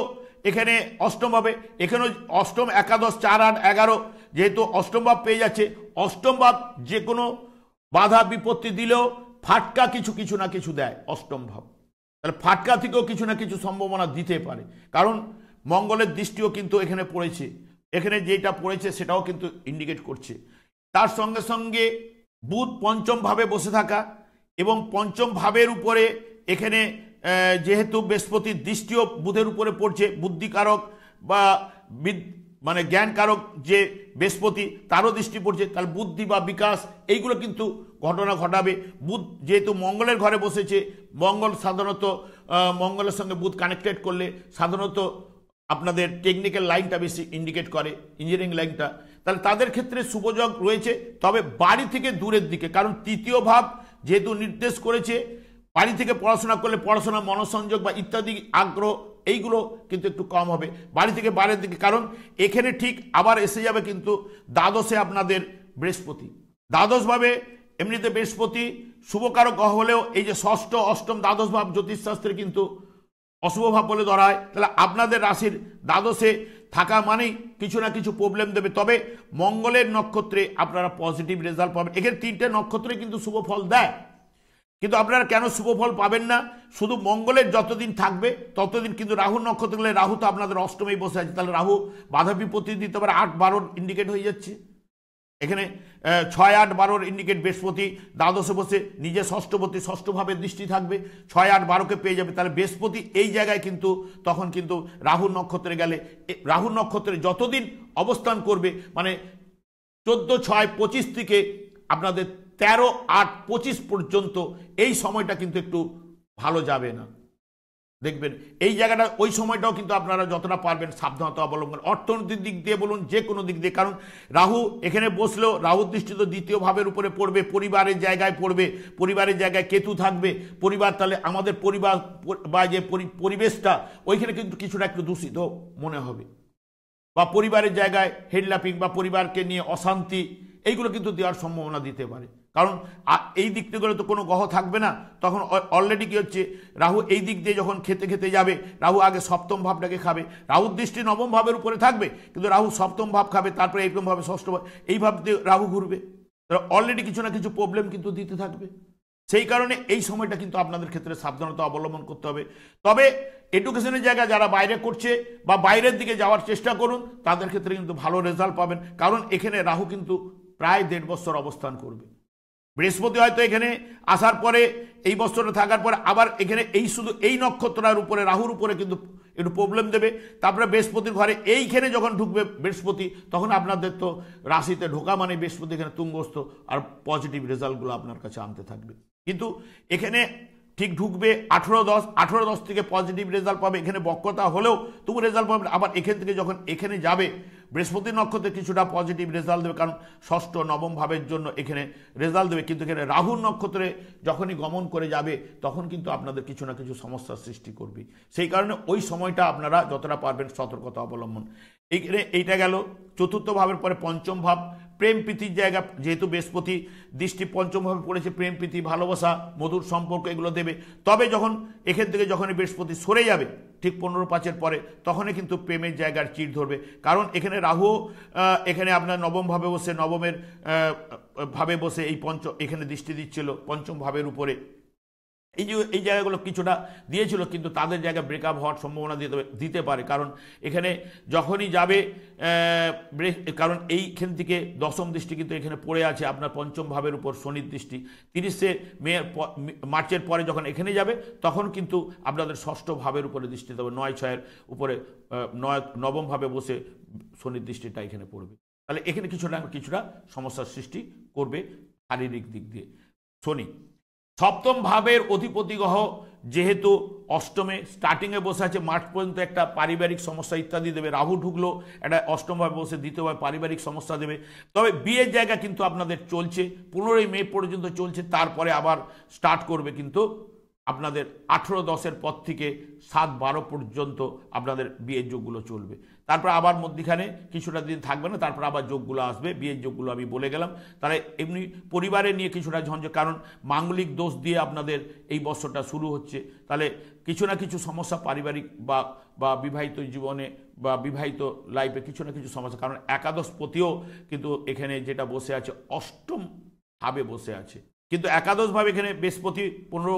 এখানে অষ্টম ভাবে, এখানেও অষ্টম একাদশ 4 8 11 যেহেতু অষ্টম ভাব পেয়ে যাচ্ছে, অষ্টম ভাব যে কোনো বাধা বিপত্তি দিলেও ফাটকা কিছু না কিছু দেয় অষ্টম ভাব, তাহলে ফাটকা থেকেও কিছু না কিছু সম্ভাবনা দিতে পারে। কারণ মঙ্গলের দৃষ্টিও কিন্তু এখানে পড়েছে, এখানে যেটা পড়েছে সেটাও কিন্তু ইন্ডিকেট করছে। তার সঙ্গে সঙ্গে বুধ পঞ্চম ভাবে বসে থাকা এবং পঞ্চম ভাবের উপরে এখানে যেহেতু বৃহস্পতির দৃষ্টিও বুধের উপরে পড়ছে, বুদ্ধিকারক বা মানে জ্ঞানকারক যে বৃহস্পতি তারও দৃষ্টি পড়ছে, তাহলে বুদ্ধি বা বিকাশ এইগুলো কিন্তু ঘটনা ঘটাবে। বুধ যেহেতু মঙ্গলের ঘরে বসেছে, মঙ্গল সাধারণত মঙ্গলের সঙ্গে বুধ কানেক্টেড করলে সাধারণত আপনাদের টেকনিক্যাল লাইনটা বেশি ইন্ডিকেট করে, ইঞ্জিনিয়ারিং লাইনটা, তাহলে তাদের ক্ষেত্রে শুভযোগ রয়েছে। তবে বাড়ি থেকে দূরের দিকে, কারণ তৃতীয় ভাব যেহেতু নির্দেশ করেছে বাড়ি থেকে পড়াশোনা করলে পড়াশোনা মনোসংযোগ বা ইত্যাদি আগ্রহ এইগুলো কিন্তু একটু কম হবে বাড়ি থেকে বাইরের দিকে। কারণ এখানে ঠিক আবার এসে যাবে কিন্তু দ্বাদশে আপনাদের বৃহস্পতি, দ্বাদশভাবে এমনিতে বৃহস্পতি শুভকারক গ্রহ হলেও এই যে ষষ্ঠ অষ্টম দ্বাদশ ভাব জ্যোতিষশাস্ত্রে কিন্তু অশুভ ভাব বলে ধরা হয়। তাহলে আপনাদের রাশির দ্বাদশে থাকা মানেই কিছু না কিছু প্রবলেম দেবে। তবে মঙ্গলের নক্ষত্রে আপনারা পজিটিভ রেজাল্ট পাবেন। এখানে 3টে নক্ষত্রে কিন্তু শুভ ফল দেয়, কিন্তু আপনারা কেন শুভ ফল পাবেন না? শুধু মঙ্গলের যতদিন থাকবে ততদিন, কিন্তু রাহুর নক্ষত্র গেলে রাহু তো আপনাদের অষ্টমেই বসে আছে, তাহলে রাহু বাধা বিপত্তি দিতে পারে। 8 12 ইন্ডিকেট হয়ে যাচ্ছে এখানে, 6 8 12 ইন্ডিকেট। বৃহস্পতি দ্বাদশে বসে নিজে ষষ্ঠপতি, ষষ্ঠভাবে দৃষ্টি থাকবে, 6 8 12কে পেয়ে যাবে। তাহলে বৃহস্পতি এই জায়গায় কিন্তু তখন কিন্তু রাহুর নক্ষত্রে গেলে, রাহুর নক্ষত্রে যতদিন অবস্থান করবে মানে 14 6 25 থেকে আপনাদের 13 8 25 পর্যন্ত এই সময়টা কিন্তু একটু ভালো যাবে না, দেখবেন এই জায়গাটা। ওই সময়টাও কিন্তু আপনারা যতটা পারবেন সাবধানতা অবলম্বন, অর্থনৈতিক দিক দিয়ে বলুন, যে কোনো দিক দিয়ে। কারণ রাহু এখানে বসলেও রাহুর দৃষ্টি তো দ্বিতীয় ভাবের উপরে পড়বে, পরিবারের জায়গায় পড়বে, পরিবারের জায়গায় কেতু থাকবে, পরিবার, তাহলে আমাদের পরিবার বা যে পরিবেশটা ওইখানে কিন্তু কিছুটা একটু দূষিত মনে হবে, বা পরিবারের জায়গায় হেডলাপিং বা পরিবারকে নিয়ে অশান্তি এইগুলো কিন্তু দেওয়ার সম্ভাবনা দিতে পারে। কারণ এই দিক থেকে তো কোনো গ্রহ থাকবে না, তখন অলরেডি কি হচ্ছে, রাহু এই দিক দিয়ে যখন খেতে খেতে যাবে, রাহু আগে সপ্তম ভাবটাকে খাবে, রাহুর দৃষ্টি নবম ভাবের উপরে থাকবে, কিন্তু রাহু সপ্তম ভাব খাবে, তারপরে এইরকম ভাবে ষষ্ঠ ভাব, এই ভাব দিয়ে রাহু ঘুরবে, অলরেডি কিছু না কিছু প্রবলেম কিন্তু দিতে থাকবে। সেই কারণে এই সময়টা কিন্তু আপনাদের ক্ষেত্রে সাবধানতা অবলম্বন করতে হবে। তবে এডুকেশনের জায়গা যারা বাইরে করছে বা বাইরের দিকে যাওয়ার চেষ্টা করুন, তাদের ক্ষেত্রে কিন্তু ভালো রেজাল্ট পাবেন। কারণ এখানে রাহু কিন্তু প্রায় 1.5 বছর অবস্থান করবে। বৃহস্পতি হয়তো এখানে আসার পরে এই বছরটা থাকার পরে আবার এখানে এই শুধু এই নক্ষত্রের উপরে রাহুর উপরে কিন্তু একটু প্রবলেম দেবে। তারপরে বৃহস্পতির ঘরে এইখানে যখন ঢুকবে বৃহস্পতি, তখন আপনাদের তো রাশিতে ঢোকা মানে বৃহস্পতি এখানে তুঙ্গস্থ, আর পজিটিভ রেজাল্টগুলো আপনার কাছে আনতে থাকবে। কিন্তু এখানে ঠিক ঢুকবে 18-10 থেকে পজিটিভ রেজাল্ট পাবে। এখানে বক্রতা হলেও তবু রেজাল্ট পাবে। আবার এখান থেকে যখন এখানে যাবে বৃহস্পতি নক্ষত্রে কিছুটা পজিটিভ রেজাল্ট দেবে, কারণ ষষ্ঠ নবম ভাবের জন্য এখানে রেজাল্ট দেবে। কিন্তু এখানে রাহুর নক্ষত্রে যখনই গমন করে যাবে তখন কিন্তু আপনাদের কিছু না কিছু সমস্যার সৃষ্টি করবে। সেই কারণে ওই সময়টা আপনারা যতটা পারবেন সতর্কতা অবলম্বন। এইটা গেল চতুর্থ ভাবের পরে পঞ্চম ভাব, প্রেম প্রীতির জায়গা। যেহেতু বৃহস্পতি দৃষ্টি পঞ্চম ভাবে পড়েছে, প্রেম প্রীতি ভালোবাসা মধুর সম্পর্ক এগুলো দেবে। তবে যখন এখান থেকে যখনই বৃহস্পতি সরে যাবে ঠিক 15-5 পরে, তখনই কিন্তু প্রেমের জায়গার চিড় ধরবে। কারণ এখানে রাহু এখানে আপনার নবম ভাবে বসে, নবমের ভাবে বসে এখানে দৃষ্টি দিচ্ছিল পঞ্চম ভাবের উপরে। এই জায়গাগুলো কিছুটা দিয়েছিল, কিন্তু তাদের জায়গায় ব্রেকআপ হওয়ার সম্ভাবনা দিতে পারে। কারণ এখানে যখনই যাবে, কারণ এইখান থেকে দশম দৃষ্টি কিন্তু এখানে পড়ে আছে আপনার পঞ্চম ভাবের উপর শনির দৃষ্টি। 30 মার্চের পরে যখন এখানে যাবে তখন কিন্তু আপনাদের ষষ্ঠ ভাবের উপরে দৃষ্টি দেবে, 9-6 উপরে নবম ভাবে বসে শনির দৃষ্টিটা এখানে পড়বে। তাহলে এখানে কিছুটা সমস্যার সৃষ্টি করবে শারীরিক দিক দিয়ে শনি। সপ্তম ভাবের অধিপতি গ্রহ যেহেতু অষ্টমে স্টার্টিংয়ে বসে আছে, মার্চ পর্যন্ত একটা পারিবারিক সমস্যা ইত্যাদি দেবে। রাহু ঢুকলো একটা অষ্টমভাবে বসে দ্বিতীয়ভাবে পারিবারিক সমস্যা দেবে। তবে বিয়ের জায়গা কিন্তু আপনাদের চলছে, 15ই মে পর্যন্ত চলছে, তারপরে আবার স্টার্ট করবে কিন্তু আপনাদের 18-10-এর পর থেকে 7-12 পর্যন্ত আপনাদের বিয়ের যোগগুলো চলবে। তারপর আবার মধ্যিখানে কিছুটা দিন থাকবে না, তারপর আবার যোগগুলো আসবে, বিয়ের যোগগুলো আমি বলে গেলাম। তাহলে এমনি পরিবারে নিয়ে কিছুটা ঝঞ্ঝট, কারণ মাঙ্গলিক দোষ দিয়ে আপনাদের এই বছরটা শুরু হচ্ছে। তাহলে কিছু না কিছু সমস্যা পারিবারিক বা বিবাহিত জীবনে বা বিবাহিত লাইফে কিছু না কিছু সমস্যা, কারণ একাদশপতিও কিন্তু এখানে যেটা বসে আছে অষ্টম ভাবে বসে আছে। কিন্তু একাদশভাবে এখানে বৃহস্পতি 15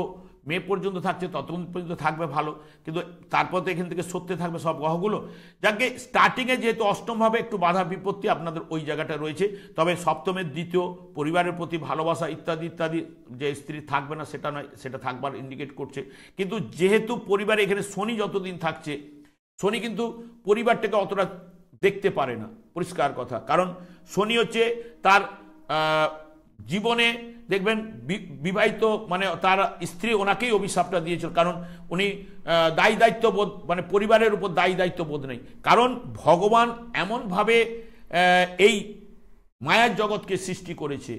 মে পর্যন্ত থাকছে, ততক্ষণ পর্যন্ত থাকবে ভালো, কিন্তু তারপর তো এখান থেকে সত্যি থাকবে সব গ্রহগুলো। যাকে স্টার্টিংয়ে যেহেতু অষ্টমভাবে একটু বাধা বিপত্তি আপনাদের ওই জায়গাটা রয়েছে, তবে সপ্তমের দ্বিতীয় পরিবারের প্রতি ভালোবাসা ইত্যাদি ইত্যাদি যে স্ত্রী থাকবে না সেটা নয়, সেটা থাকবার ইন্ডিকেট করছে। কিন্তু যেহেতু পরিবারে এখানে শনি যতদিন থাকছে, শনি কিন্তু পরিবারটাকে অতটা দেখতে পারে না, পরিষ্কার কথা। কারণ শনি হচ্ছে তার জীবনে দেখবেন বিবাহিত মানে তার স্ত্রী ওনাকেই অভিশাপটা দিয়েছিল, কারণ উনি দায়ী দায়িত্ববোধ মানে পরিবারের উপর দায়ী দায়িত্ববোধ নেই। কারণ ভগবান এমনভাবে এই মায়ার জগৎকে সৃষ্টি করেছে,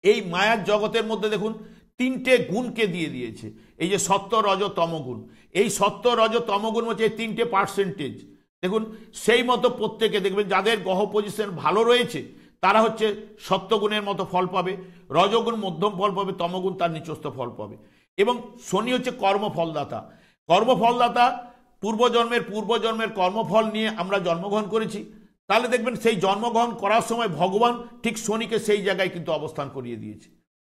এই মায়ার জগতের মধ্যে দেখুন 3টে গুণকে দিয়ে দিয়েছে। এই যে সত্য রজ তমগুণ, এই সত্য রজ তমগুণ হচ্ছে 3টে পার্সেন্টেজ। দেখুন সেই মতো প্রত্যেকে দেখবেন যাদের গ্রহ পজিশন ভালো রয়েছে তারা হচ্ছে সত্যগুণের মতো ফল পাবে, রজগুণ মধ্যম ফল পাবে, তমগুণ তার নিচস্থ ফল পাবে। এবং শনি হচ্ছে কর্মফলদাতা। কর্মফলদাতা পূর্বজন্মের কর্মফল নিয়ে আমরা জন্মগ্রহণ করেছি, তাহলে দেখবেন সেই জন্মগ্রহণ করার সময় ভগবান ঠিক শনিকে সেই জায়গায় কিন্তু অবস্থান করিয়ে দিয়েছে।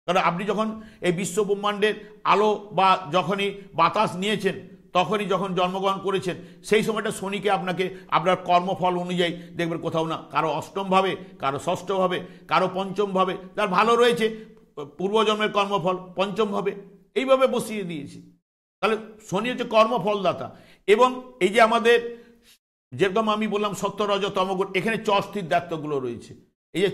কারণ আপনি যখন এই বিশ্ব ব্রহ্মাণ্ডের আলো বা যখনই বাতাস নিয়েছেন, তখনই যখন জন্মগ্রহণ করেছেন, সেই সময়টা শনিকে আপনাকে আপনার কর্মফল অনুযায়ী দেখবেন কোথাও না কারো অষ্টমভাবে, কারো ষষ্ঠভাবে, কারো পঞ্চমভাবে, তার ভালো রয়েছে পূর্বজন্মের কর্মফল পঞ্চমভাবে, এইভাবে বসিয়ে দিয়েছে। তাহলে শনি হচ্ছে কর্মফলদাতা। এবং এই যে আমাদের যেরকম আমি বললাম সত্য রজ তমগুণ, এখানে চর স্থির দায়িত্বগুলো রয়েছে। এই যে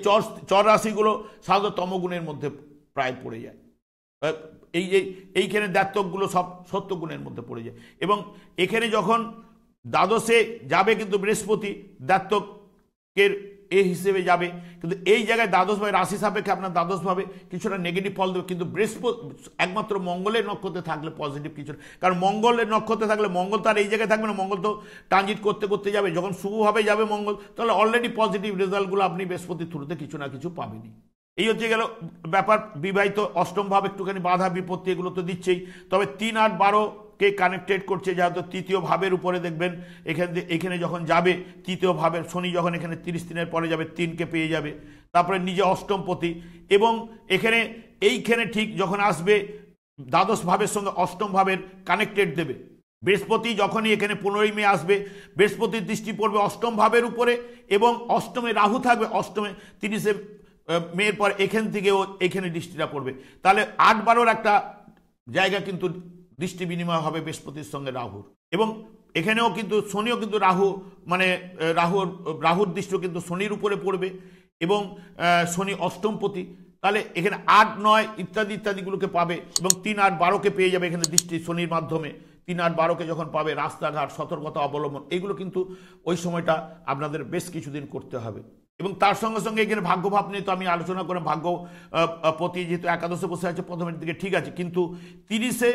চর রাশিগুলো সাধারণত তমগুণের মধ্যে প্রায় পড়ে যায়, এইখানে দায়িত্বগুলো সব সত্যগুণের মধ্যে পড়ে যায়। এবং এখানে যখন দ্বাদশে যাবে কিন্তু বৃহস্পতি দায়িত্বকের হিসেবে যাবে, কিন্তু এই জায়গায় দ্বাদশভাবে রাশি সাপেক্ষে আপনার দ্বাদশভাবে কিছুটা নেগেটিভ ফল দেবে। কিন্তু বৃহস্পতি একমাত্র মঙ্গলের নক্ষত্রে থাকলে পজিটিভ কিছু, কারণ মঙ্গলের নক্ষত্রে থাকলে মঙ্গল তো আর এই জায়গায় থাকবে না, মঙ্গল তো ট্রানজিট করতে করতে যাবে। যখন শুভভাবে যাবে মঙ্গল, তাহলে অলরেডি পজিটিভ রেজাল্টগুলো আপনি বৃহস্পতির থ্রুতে কিছু না কিছু পাবেনই। এই হচ্ছে গেল ব্যাপার। বিবাহিত অষ্টম ভাব একটুখানি বাধা বিপত্তি এগুলো তো দিচ্ছেই, তবে 3, 8, 12কে কানেক্টেড করছে, যেহেতু তৃতীয় ভাবের উপরে দেখবেন এখানে যখন যাবে তৃতীয় ভাবের শনি, যখন এখানে 30 দিনের পরে যাবে 3কে পেয়ে যাবে, তারপরে নিজে অষ্টমপতি। এবং এইখানে ঠিক যখন আসবে দ্বাদশ ভাবের সঙ্গে অষ্টম ভাবের কানেক্টেড দেবে। বৃহস্পতি যখনই এখানে 15 মে আসবে, বৃহস্পতির দৃষ্টি পড়বে অষ্টম ভাবের উপরে, এবং অষ্টমে রাহু থাকবে, অষ্টমে 30 মের পর এখান থেকেও এখানে দৃষ্টিটা পড়বে। তাহলে 8, 12 একটা জায়গা কিন্তু দৃষ্টি বিনিময় হবে বৃহস্পতির সঙ্গে রাহুর। এবং এখানেও কিন্তু শনিও কিন্তু মানে রাহুর দৃষ্টিও কিন্তু শনির উপরে পড়বে, এবং শনি অষ্টমপতি। তাহলে এখানে 8, 9 ইত্যাদি ইত্যাদিগুলোকে পাবে, এবং 3, 8, 12কে পেয়ে যাবে এখানে দৃষ্টি শনির মাধ্যমে। 3, 8, 12কে যখন পাবে, রাস্তাঘাট সতর্কতা অবলম্বন এগুলো কিন্তু ওই সময়টা আপনাদের বেশ কিছুদিন করতে হবে। এবং তার সঙ্গে সঙ্গে এখানে ভাগ্যভাব নিয়ে তো আমি আলোচনা করে, ভাগ্যপতি যেহেতু একাদশে বসে আছে প্রথমের দিকে ঠিক আছে, কিন্তু 30শে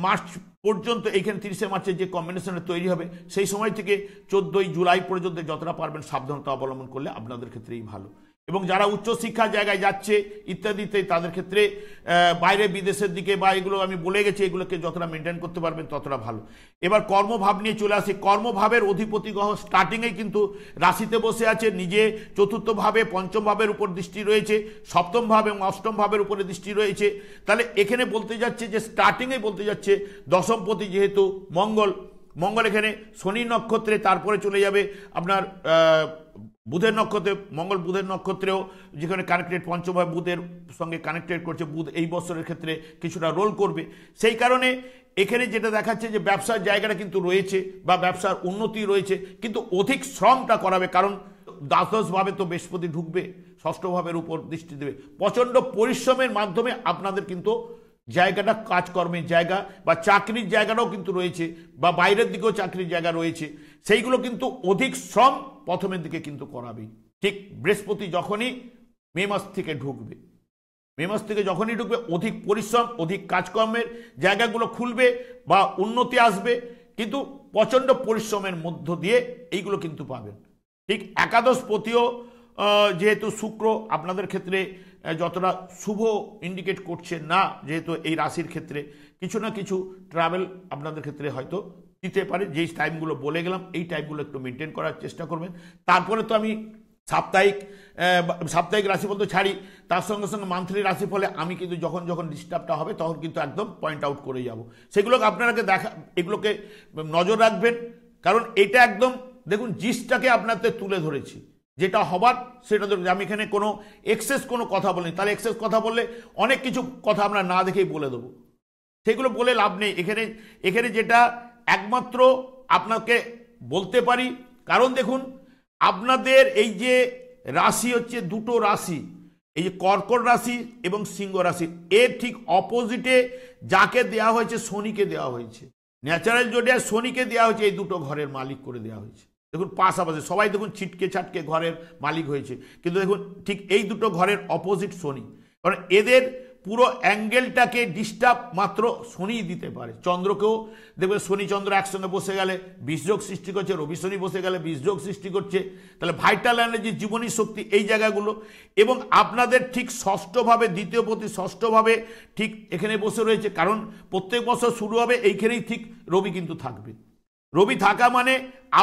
মার্চ পর্যন্ত এইখানে 30শে মার্চের যে কম্বিনেশনে তৈরি হবে, সেই সময় থেকে 14ই জুলাই পর্যন্ত যতটা পারবেন সাবধানতা অবলম্বন করলে আপনাদের ক্ষেত্রেই ভালো। এবং যারা উচ্চশিক্ষার জায়গায় যাচ্ছে ইত্যাদিতে, তাদের ক্ষেত্রে বাইরে বিদেশের দিকে বা এগুলো আমি বলে গেছি, এগুলোকে যতটা মেনটেন করতে পারবেন ততটা ভালো। এবার কর্মভাব নিয়ে চলে আসি। কর্মভাবের অধিপতি গ্রহ স্টার্টিংয়ে কিন্তু রাশিতে বসে আছে, নিজে চতুর্থ ভাবে, পঞ্চম ভাবের উপর দৃষ্টি রয়েছে, সপ্তম ভাব এবং অষ্টম ভাবের উপরে দৃষ্টি রয়েছে। তাহলে এখানে বলতে যাচ্ছে যে স্টার্টিংয়ে বলতে যাচ্ছে দশমপতি যেহেতু মঙ্গল এখানে শনি নক্ষত্রে, তারপরে চলে যাবে আপনার বুধের নক্ষত্রে। মঙ্গল বুধের নক্ষত্রেও যেখানে কানেক্টেড, পঞ্চমভাবে বুধের সঙ্গে কানেক্টেড করছে, বুধ এই বছরের ক্ষেত্রে কিছুটা রোল করবে। সেই কারণে এখানে যেটা দেখাচ্ছে যে ব্যবসার জায়গাটা কিন্তু রয়েছে বা ব্যবসার উন্নতি রয়েছে, কিন্তু অধিক শ্রমটা করাবে, কারণ দ্বাদশভাবে তো বৃহস্পতি ঢুকবে, ষষ্ঠ ভাবের উপর দৃষ্টি দেবে। প্রচণ্ড পরিশ্রমের মাধ্যমে আপনাদের কিন্তু জায়গাটা, কাজকর্মের জায়গা বা চাকরির জায়গাটাও কিন্তু রয়েছে, বা বাইরের দিকেও চাকরির জায়গা রয়েছে, সেইগুলো কিন্তু অধিক শ্রম প্রথমের দিকে কিন্তু করাবেই। ঠিক বৃহস্পতি যখনই মে মাস থেকে ঢুকবে, মে মাস থেকে যখনই ঢুকবে অধিক পরিশ্রম, অধিক কাজকর্মের জায়গাগুলো খুলবে বা উন্নতি আসবে, কিন্তু প্রচণ্ড পরিশ্রমের মধ্য দিয়ে এইগুলো কিন্তু পাবেন। ঠিক একাদশপতিও যেহেতু শুক্র আপনাদের ক্ষেত্রে যতটা শুভ ইন্ডিকেট করছে না, যেহেতু এই রাশির ক্ষেত্রে কিছু না কিছু ট্রাভেল আপনাদের ক্ষেত্রে হয়তো দিতে পারে। যেই টাইমগুলো বলে গেলাম এই টাইমগুলো একটু মেনটেন করার চেষ্টা করবেন। তারপরে তো আমি সাপ্তাহিক রাশিফল তো ছাড়ি, তার সঙ্গে সঙ্গে মান্থলি রাশিফলে আমি কিন্তু যখন যখন ডিস্টার্বটা হবে তখন কিন্তু একদম পয়েন্ট আউট করে যাব। সেগুলোকে আপনারাকে এগুলোকে নজর রাখবেন, কারণ এটা একদম দেখুন জিসটাকে আপনাদের তুলে ধরেছি, যেটা হবার সেটা ধরে। আমি এখানে কোনো এক্সেস কোনো কথা বলিনি, তাহলে এক্সেস কথা বললে অনেক কিছু কথা আমরা না দেখেই বলে দেবো, সেগুলো বলে লাভ নেই। এখানে যেটা একমাত্র আপনাকে বলতে পারি, কারণ দেখুন আপনাদের এই যে রাশি হচ্ছে দুটো রাশি, এই যে কর্কট রাশি এবং সিংহ রাশি, এর ঠিক অপোজিটে যাকে দেওয়া হয়েছে শনিকে দেওয়া হয়েছে, ন্যাচারাল জোডিয়াক শনিকে দেওয়া হয়েছে, এই দুটো ঘরের মালিক করে দেওয়া হয়েছে। দেখুন পাশাপাশি সবাই দেখুন ছিটকে ছাটকে ঘরের মালিক হয়েছে, কিন্তু দেখুন ঠিক এই দুটো ঘরের অপোজিট শনি, কারণ এদের পুরো অ্যাঙ্গেলটাকে ডিস্টার্ব মাত্র শনিই দিতে পারে। চন্দ্রকেও দেখবে শনি চন্দ্র একসঙ্গে বসে গেলে বিষযোগ সৃষ্টি করছে, রবি শনি বসে গেলে বিষযোগ সৃষ্টি করছে। তাহলে ভাইটাল এনার্জি, জীবনী শক্তি, এই জায়গাগুলো, এবং আপনাদের ঠিক ষষ্ঠভাবে, দ্বিতীয় প্রতি ষষ্ঠভাবে ঠিক এখানে বসে রয়েছে, কারণ প্রত্যেক বছর শুরু হবে এইখানেই ঠিক রবি কিন্তু থাকবে। রবি থাকা মানে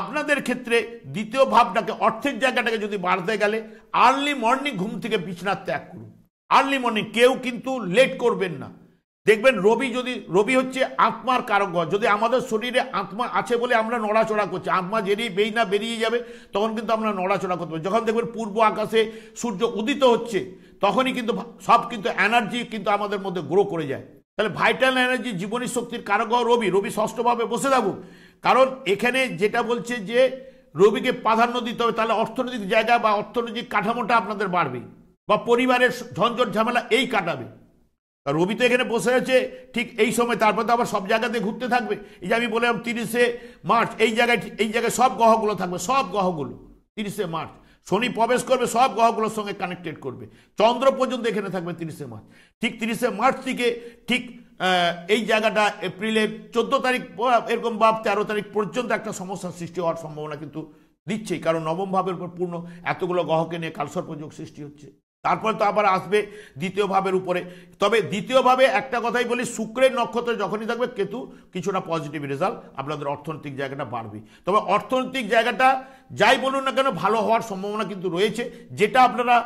আপনাদের ক্ষেত্রে দ্বিতীয় ভাবটাকে, অর্থের জায়গাটাকে যদি বাড়তে গেলে আর্লি মর্নিং ঘুম থেকে বিছানা ত্যাগ করুন। আর্লি মর্নিং, কেউ কিন্তু লেট করবেন না। দেখবেন রবি হচ্ছে আত্মার কারক ঘর। যদি আমাদের শরীরে আত্মা আছে বলে আমরা নড়াচড়া করছি, আত্মা যেদিকে বেরিয়ে যাবে তখন কিন্তু আমরা নড়াচড়া করতে পারি। যখন দেখবেন পূর্ব আকাশে সূর্য উদিত হচ্ছে তখনই কিন্তু সব কিন্তু এনার্জি কিন্তু আমাদের মধ্যে গ্রো করে যায়। তাহলে ভাইটাল এনার্জি, জীবনী শক্তির কারক ঘর রবি ষষ্ঠভাবে বসে থাকুক, কারণ এখানে যেটা বলছে যে রবিকে প্রাধান্য দিতে হবে, তাহলে অর্থনৈতিক জায়গা বা অর্থনৈতিক কাঠামোটা আপনাদের বাড়বে, বা পরিবারের ঝঞ্ঝট ঝামেলা এই কাটাবে। রবি তো এখানে বসে আছে ঠিক এই সময়, তারপর তো আবার সব জায়গাতে ঘুরতে থাকবে। এই যে আমি বললাম 30শে মার্চ এই জায়গায় সব গ্রহগুলো থাকবে, সব গ্রহগুলো 30শে মার্চ শনি প্রবেশ করবে, সব গ্রহগুলোর সঙ্গে কানেক্টেড করবে, চন্দ্র পর্যন্ত এখানে থাকবে 30শে মার্চ। ঠিক 30শে মার্চ থেকে ঠিক এই জায়গাটা এপ্রিলের 14 তারিখ এরকম বা 13 তারিখ পর্যন্ত একটা সমস্যার সৃষ্টি হওয়ার সম্ভাবনা কিন্তু দিচ্ছেই, কারণ নবম ভাবের উপর পূর্ণ এতগুলো গ্রহকে নিয়ে কালসর্পযোগ সৃষ্টি হচ্ছে। তারপরে তো আবার আসবে দ্বিতীয় ভাবের উপরে। তবে দ্বিতীয় ভাবে একটা কথাই বলি, শুক্রের নক্ষত্র যখনই থাকবে কেতু কিছুটা পজিটিভ রেজাল্ট, আপনাদের অর্থনৈতিক জায়গাটা বাড়বে। তবে অর্থনৈতিক জায়গাটা যাই বলুন না কেন ভালো হওয়ার সম্ভাবনা কিন্তু রয়েছে, যেটা আপনারা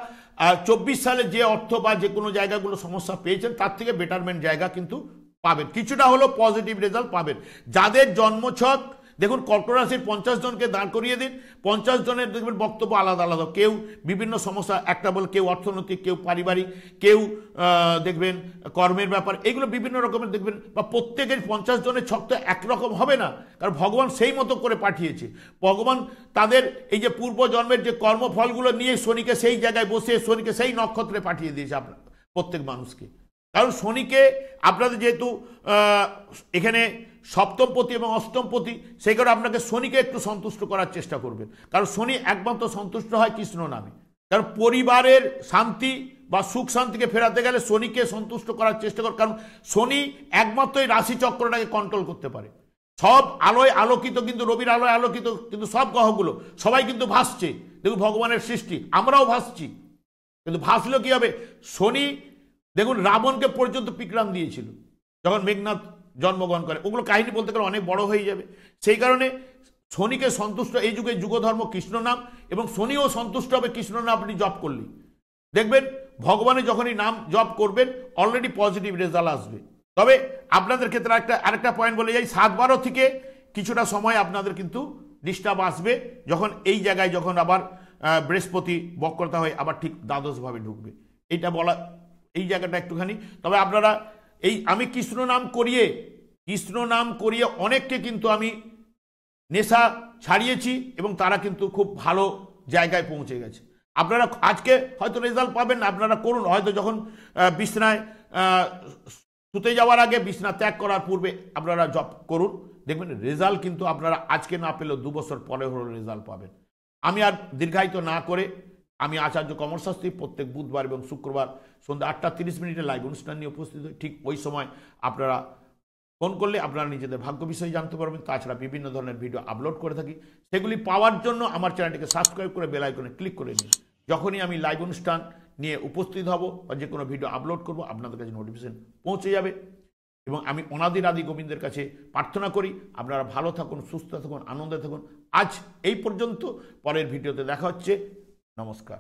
24 সালে যে অর্থ বা যে কোনো জায়গাগুলো সমস্যা পেয়েছেন তার থেকে বেটারমেন্ট জায়গা কিন্তু পাবেন, কিছুটা হলো পজিটিভ রেজাল্ট পাবেন। যাদের জন্মছক দেখুন কর্কট রাশির 50 জনকে দাঁড় করিয়ে দিন, 50 জনের দেখবেন বক্তব্য আলাদা আলাদা, কেউ বিভিন্ন সমস্যা একটা বলে, কেউ অর্থনৈতিক, কেউ পারিবারিক, কেউ দেখবেন কর্মের ব্যাপার, এগুলো বিভিন্ন রকমের দেখবেন। বা প্রত্যেকের 50 জনের ছক তো একরকম হবে না, কারণ ভগবান সেই মতো করে পাঠিয়েছে। ভগবান তাদের এই যে পূর্ব জন্মের যে কর্মফলগুলো নিয়ে শনিকে সেই জায়গায় বসে শনিকে সেই নক্ষত্রে পাঠিয়ে দিয়েছে আপনার প্রত্যেক মানুষকে। কারণ শনিকে আপনাদের যেহেতু এখানে সপ্তমপতি এবং অষ্টমপতি, সেই কারণে আপনাকে শনিকে একটু সন্তুষ্ট করার চেষ্টা করবেন, কারণ শনি একমাত্র সন্তুষ্ট হয় কৃষ্ণ নামে। কারণ পরিবারের শান্তি বা সুখ শান্তিকে ফেরাতে গেলে শনিকে সন্তুষ্ট করার চেষ্টা কর, কারণ শনি একমাত্র এই রাশি চক্রটাকে কন্ট্রোল করতে পারে। সব আলোয় আলোকিত, কিন্তু রবির আলোয় আলোকিত, কিন্তু সব গ্রহগুলো সবাই কিন্তু ভাসছে। দেখুন ভগবানের সৃষ্টি, আমরাও ভাসছি, কিন্তু ভাসলেও কি হবে? শনি দেখুন রাবণকে পর্যন্ত পিকরাম দিয়েছিল যখন মেঘনাথ জন্মগ্রহণ করে, ওগুলো কাহিনী বলতে গেলে অনেক বড় হয়ে যাবে। সেই কারণে শনিকে সন্তুষ্ট, এই যুগে যুগধর্ম কৃষ্ণ নাম, এবং শনিও সন্তুষ্ট হবে কৃষ্ণ নাম আপনি জপ করলেই। দেখবেন ভগবানের যখনই নাম জপ করবেন অলরেডি পজিটিভ রেজাল্ট আসবে। তবে আপনাদের ক্ষেত্রে আরেকটা পয়েন্ট বলে যাই, 7-12 থেকে কিছুটা সময় আপনাদের কিন্তু ডিস্টার্ব আসবে, যখন এই জায়গায় যখন আবার বৃহস্পতি বক্রতা হয়ে আবার ঠিক দ্বাদশভাবে ঢুকবে, এইটা বলা, এই জায়গাটা একটুখানি। তবে আপনারা আমি কৃষ্ণ নাম করিয়ে অনেককে কিন্তু আমি নেশা ছাড়িয়েছি, এবং তারা কিন্তু খুব ভালো জায়গায় পৌঁছে গেছে। আপনারা আজকে হয়তো রেজাল্ট পাবেন না, আপনারা করুন, হয়তো যখন বিছনায় শুতে যাওয়ার আগে, বিছনা ত্যাগ করার পূর্বে আপনারা জপ করুন, দেখবেন রেজাল্ট কিন্তু আপনারা আজকে না পেলেও 2 বছর পরে হলো রেজাল্ট পাবেন। আমি আর দীর্ঘায়িত না করে আমি আচার্য কমল শাস্ত্রী প্রত্যেক বুধবার এবং শুক্রবার সন্ধ্যা 8:30 লাইভ অনুষ্ঠান নিয়ে উপস্থিত হই। ঠিক ওই সময় আপনারা ফোন করলে আপনারা নিজেদের ভাগ্য বিষয়ে জানতে পারবেন। তাছাড়া বিভিন্ন ধরনের ভিডিও আপলোড করে থাকি, সেগুলি পাওয়ার জন্য আমার চ্যানেলটিকে সাবস্ক্রাইব করে বেল আইকনে ক্লিক করে নিন। যখনই আমি লাইভ অনুষ্ঠান নিয়ে উপস্থিত হব বা যে কোনো ভিডিও আপলোড করব, আপনাদের কাছে নোটিফিকেশন পৌঁছে যাবে। এবং আমি অনাদির আদি গোবিন্দের কাছে প্রার্থনা করি আপনারা ভালো থাকুন, সুস্থ থাকুন, আনন্দে থাকুন। আজ এই পর্যন্ত, পরের ভিডিওতে দেখা হচ্ছে। নমস্কার।